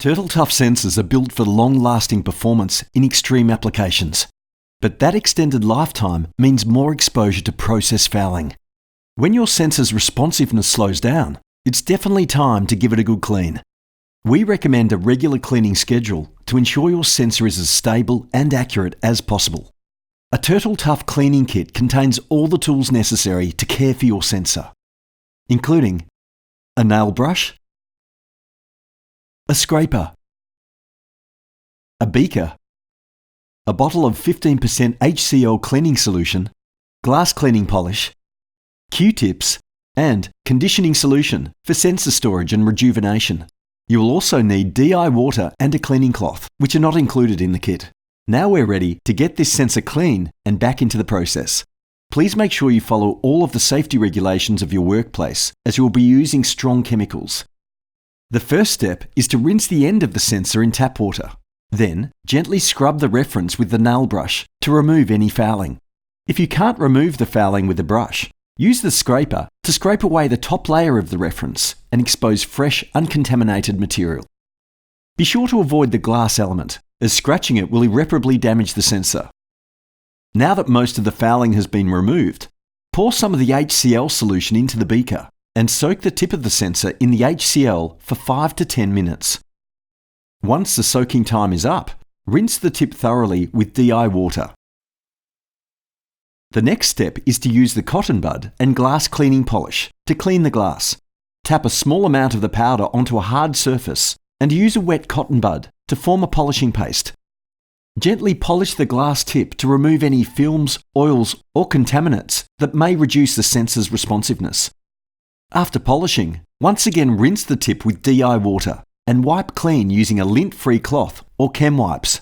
Turtle Tough sensors are built for long-lasting performance in extreme applications. But that extended lifetime means more exposure to process fouling. When your sensor's responsiveness slows down, it's definitely time to give it a good clean. We recommend a regular cleaning schedule to ensure your sensor is as stable and accurate as possible. A Turtle Tough cleaning kit contains all the tools necessary to care for your sensor, including a nail brush, a scraper, a beaker, a bottle of 15% HCl cleaning solution, glass cleaning polish, Q-tips, and conditioning solution for sensor storage and rejuvenation. You will also need DI water and a cleaning cloth, which are not included in the kit. Now we're ready to get this sensor clean and back into the process. Please make sure you follow all of the safety regulations of your workplace, as you will be using strong chemicals. The first step is to rinse the end of the sensor in tap water. Then, gently scrub the reference with the nail brush to remove any fouling. If you can't remove the fouling with the brush, use the scraper to scrape away the top layer of the reference and expose fresh, uncontaminated material. Be sure to avoid the glass element, as scratching it will irreparably damage the sensor. Now that most of the fouling has been removed, pour some of the HCl solution into the beaker and soak the tip of the sensor in the HCl for 5 to 10 minutes. Once the soaking time is up, rinse the tip thoroughly with DI water. The next step is to use the cotton bud and glass cleaning polish to clean the glass. Tap a small amount of the powder onto a hard surface and use a wet cotton bud to form a polishing paste. Gently polish the glass tip to remove any films, oils, or contaminants that may reduce the sensor's responsiveness. After polishing, once again rinse the tip with DI water and wipe clean using a lint-free cloth or chem wipes.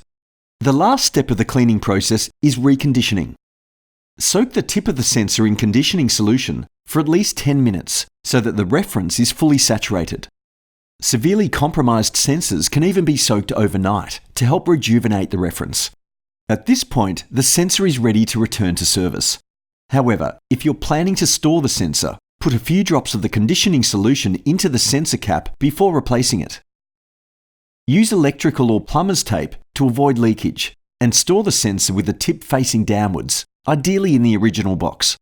The last step of the cleaning process is reconditioning. Soak the tip of the sensor in conditioning solution for at least 10 minutes so that the reference is fully saturated. Severely compromised sensors can even be soaked overnight to help rejuvenate the reference. At this point, the sensor is ready to return to service. However, if you're planning to store the sensor, put a few drops of the conditioning solution into the sensor cap before replacing it. Use electrical or plumber's tape to avoid leakage and store the sensor with the tip facing downwards, ideally in the original box.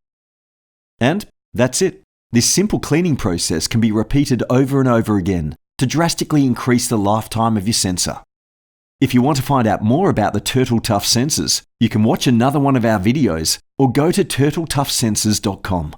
And that's it. This simple cleaning process can be repeated over and over again to drastically increase the lifetime of your sensor. If you want to find out more about the Turtle Tough sensors, you can watch another one of our videos or go to turtletoughsensors.com.